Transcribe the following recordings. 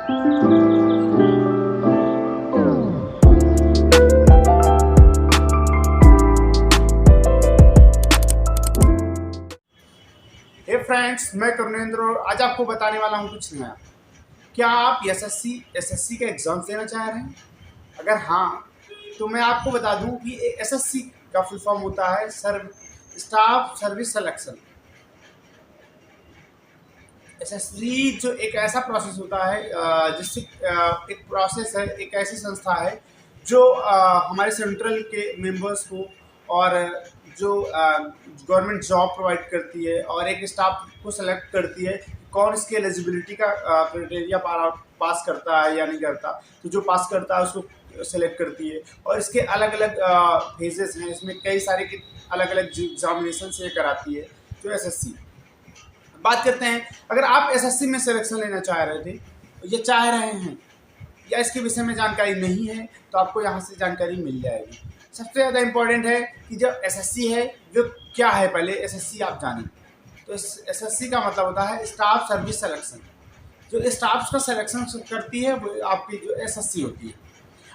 हे friends, मैं करुणेंद्र और आज आपको बताने वाला हूँ कुछ नया। क्या आप एसएससी का एग्ज़ाम देना चाह रहे हैं? अगर हाँ, तो मैं आपको बता दूं कि एसएससी का फुल फॉर्म होता है स्टाफ सर्विस सिलेक्शन। एसएससी जो एक ऐसा प्रोसेस होता है जिससे एक प्रोसेस है, एक ऐसी संस्था है जो हमारे सेंट्रल के मेंबर्स को और जो गवर्नमेंट जॉब प्रोवाइड करती है और एक स्टाफ को सेलेक्ट करती है कौन इसके एलिजिबिलिटी का क्राइटेरिया पास करता है या नहीं करता। तो जो पास करता है उसको सेलेक्ट करती है और इसके अलग अलग फेजेस हैं। इसमें कई सारे अलग अलग एग्जामिनेशन से कराती है जो एसएससी। बात करते हैं, अगर आप एसएससी में सिलेक्शन लेना चाह रहे थे या चाह रहे हैं या इसके विषय में जानकारी नहीं है तो आपको यहाँ से जानकारी मिल जाएगी। सबसे ज़्यादा इम्पोर्टेंट है कि जो एसएससी है वो क्या है, पहले एसएससी आप जानें। तो एसएससी का मतलब होता है स्टाफ सर्विस सिलेक्शन। जो स्टाफ का सिलेक्शन करती है वो आपकी जो एसएससी होती है।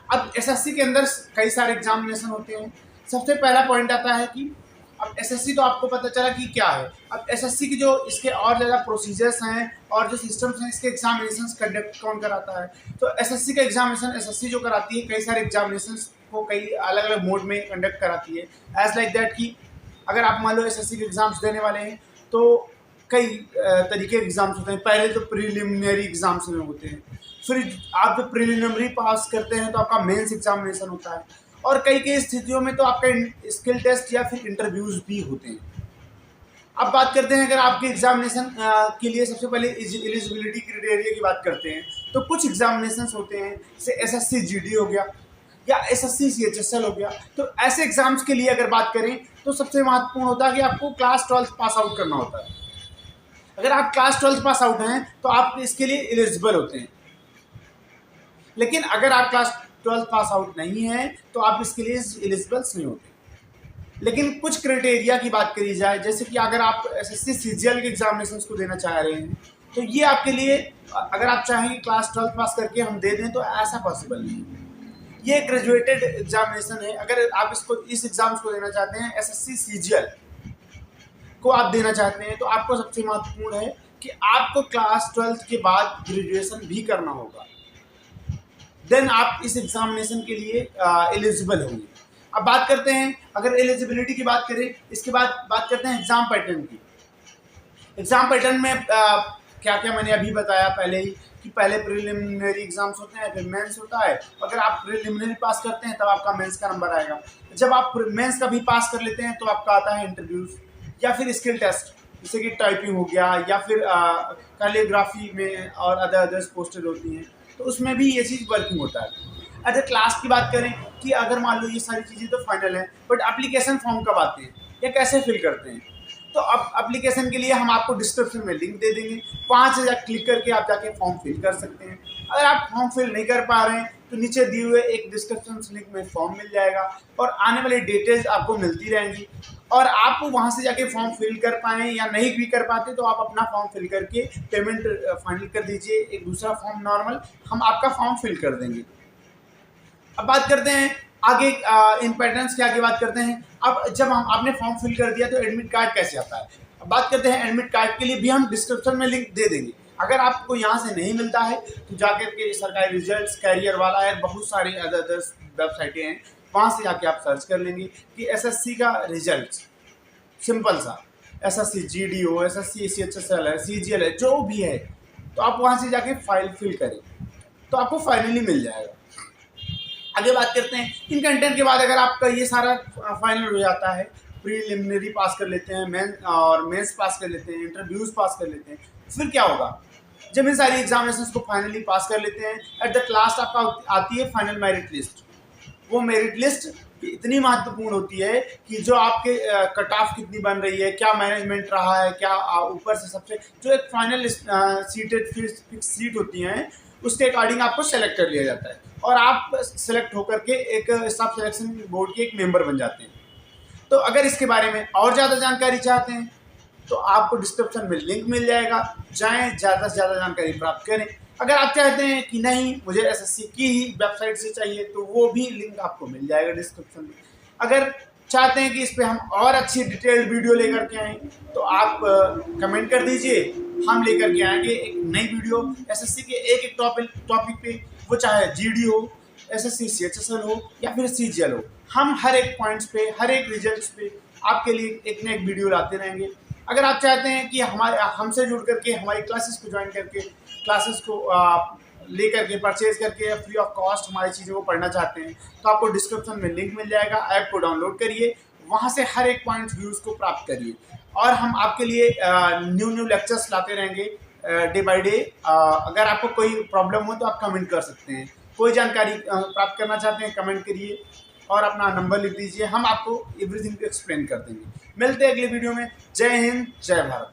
अब एसएससी के अंदर कई सारे एग्जामिनेशन होते हैं। सबसे पहला पॉइंट आता है कि अब एसएससी तो आपको पता चला कि क्या है। अब एसएससी की जो इसके और ज़्यादा प्रोसीजर्स हैं और जो सिस्टम्स हैं, इसके एग्जामिनेशन कंडक्ट कौन कराता है। तो एसएससी का एग्जामिनेशन एसएससी जो कराती है कई सारे एग्जामिनेशन को कई अलग अलग मोड में कंडक्ट कराती है। एज लाइक दैट कि अगर आप मान लो एसएससी के एग्ज़ाम्स देने वाले हैं तो कई तरीके के एग्ज़ाम्स होते हैं। पहले तो प्रीलिमिनरी एग्ज़ाम्स में होते हैं, फिर आप जब प्रीलिमिनरी पास करते हैं तो आपका मेंस एग्जामिनेशन होता है और कई स्थितियों में तो आपका स्किल टेस्ट या फिर इंटरव्यूज़ भी होते हैं। अब बात करते हैं, अगर आपके एग्जामिनेशन के लिए सबसे पहले एलिजिबिलिटी क्राइटेरिया की बात करते हैं तो कुछ एग्जामिनेशंस होते हैं जैसे एसएससी जीडी हो गया या एसएससी सीएचएसएल हो गया। तो ऐसे एग्जाम्स के लिए अगर बात करें तो सबसे महत्वपूर्ण होता है कि आपको क्लास 12 पास आउट करना होता है। अगर आप क्लास 12 पास आउट हैं तो आप इसके लिए एलिजिबल होते हैं। लेकिन अगर आप क्लास 12 पास आउट नहीं है तो आप इसके लिए एलिजिबल नहीं होते। लेकिन कुछ क्राइटेरिया की बात करी जाए, जैसे कि अगर आप एसएससी सीजीएल के एग्जामिनेशंस को देना चाह रहे हैं तो ये आपके लिए, अगर आप चाहेंगे क्लास 12 पास करके हम दे दें तो ऐसा पॉसिबल नहीं है। ये ग्रेजुएटेड एग्जामिनेशन है। अगर आप इस एग्जाम्स को देना चाहते हैं, एसएससी सीजीएल को आप देना चाहते हैं, तो आपको सबसे महत्वपूर्ण है कि आपको क्लास 12 के बाद ग्रेजुएशन भी करना होगा। देन आप इस एग्जामिनेशन के लिए एलिजिबल होंगे। अब बात करते हैं, अगर एलिजिबिलिटी की बात करें, इसके बाद बात करते हैं एग्ज़ाम पैटर्न की। एग्ज़ाम पैटर्न में क्या क्या मैंने अभी बताया पहले ही कि पहले प्रिलिमिनरी एग्जाम्स होते हैं, फिर मेंस होता है। अगर आप प्रिलिमिनरी पास करते हैं तब आपका मेंस का नंबर आएगा। जब आप मेंस का भी पास कर लेते हैं तो आपका आता है इंटरव्यूज़ या फिर स्किल टेस्ट, जैसे कि टाइपिंग हो गया या फिर कैलीग्राफी में और अदर्स पोस्टेड होती हैं, तो उसमें भी ये चीज़ वर्किंग होता है। अगर क्लास की बात करें कि अगर मान लो ये सारी चीज़ें तो फाइनल हैं, बट एप्लीकेशन फॉर्म कब आते हैं या कैसे फिल करते हैं, तो अब एप्लीकेशन के लिए हम आपको डिस्क्रिप्शन में लिंक दे देंगे, वहाँ से क्लिक करके आप जाके फॉर्म फिल कर सकते हैं। अगर आप फॉर्म फिल नहीं कर पा रहे हैं तो नीचे दिए हुए एक डिस्क्रिप्शन लिंक में फॉर्म मिल जाएगा और आने वाली डिटेल्स आपको मिलती रहेंगी और आप वहाँ से जाके फॉर्म फिल कर पाएँ या नहीं भी कर पाते तो आप अपना फॉर्म फिल करके पेमेंट फाइनल कर दीजिए। एक दूसरा फॉर्म नॉर्मल हम आपका फॉर्म फिल कर देंगे। अब बात करते हैं आगे इन पैटर्न्स की आगे बात करते हैं। अब जब आपने फॉर्म फिल कर दिया तो एडमिट कार्ड कैसे आता है। अब बात करते हैं एडमिट कार्ड के लिए भी हम डिस्क्रिप्शन में लिंक दे देंगे। अगर आपको यहाँ से नहीं मिलता है तो जाकर के सरकारी रिजल्ट्स, कैरियर वाला है, बहुत सारी अदर्स वेबसाइटें हैं, वहाँ से जाके आप सर्च कर लेंगे कि एसएससी का रिजल्ट सिंपल सा एसएससी जीडी हो, एसएससी सीएचएसएल है, सीजीएल है, जो भी है, तो आप वहाँ से जाके फाइल फिल करें तो आपको फाइनली मिल जाएगा। आगे बात करते हैं इन कंटेंट के बाद, अगर आपका ये सारा फाइनल हो जाता है, प्रीलिमिनरी पास कर लेते हैं, मेंस पास कर लेते हैं, इंटरव्यूज़ पास कर लेते हैं, फिर क्या होगा। जब इन सारी एग्जामिनेशंस को फाइनली पास कर लेते हैं, एट द लास्ट आपका आती है फाइनल मेरिट लिस्ट। वो मेरिट लिस्ट इतनी महत्वपूर्ण होती है कि जो आपके कट ऑफ कितनी बन रही है, क्या मैनेजमेंट रहा है, क्या ऊपर से सबसे जो एक फाइनल सीटेड फिक्स सीट होती हैं उसके अकॉर्डिंग आपको सेलेक्ट कर लिया जाता है और आप सेलेक्ट होकर के एक स्टाफ सिलेक्शन बोर्ड के एक मेंबर बन जाते हैं। तो अगर इसके बारे में और ज़्यादा जानकारी चाहते हैं तो आपको डिस्क्रिप्शन में लिंक मिल जाएगा, जाएँ ज़्यादा से ज़्यादा जानकारी प्राप्त करें। अगर आप चाहते हैं कि नहीं मुझे एसएससी की ही वेबसाइट से चाहिए तो वो भी लिंक आपको मिल जाएगा डिस्क्रिप्शन में। अगर चाहते हैं कि इस पे हम और अच्छी डिटेल्ड वीडियो लेकर के आएँ तो आप कमेंट कर दीजिए, हम लेकर के आएंगे एक नई वीडियो एसएससी के एक टॉपिक पे, वो चाहे जीडी हो, एसएससी सीएचएसएल हो या फिर सीजीएल हो। हम हर एक पॉइंट्स पे, हर एक रिजल्ट्स पे आपके लिए एक न एक वीडियो लाते रहेंगे। अगर आप चाहते हैं कि हमसे जुड़ करके हमारी क्लासेस को ज्वाइन करके क्लासेस को लेकर के परचेज करके फ्री ऑफ कॉस्ट हमारी चीज़ों को पढ़ना चाहते हैं तो आपको डिस्क्रिप्शन में लिंक मिल जाएगा। ऐप को डाउनलोड करिए, वहाँ से हर एक पॉइंट व्यूज़ को प्राप्त करिए और हम आपके लिए न्यू लेक्चर्स लाते रहेंगे डे बाय डे। अगर आपको कोई प्रॉब्लम हो तो आप कमेंट कर सकते हैं, कोई जानकारी प्राप्त करना चाहते हैं कमेंट करिए और अपना नंबर लिख दीजिए, हम आपको एवरीथिंग एक्सप्लेन कर देंगे। मिलते हैं अगले वीडियो में। जय हिंद, जय भारत।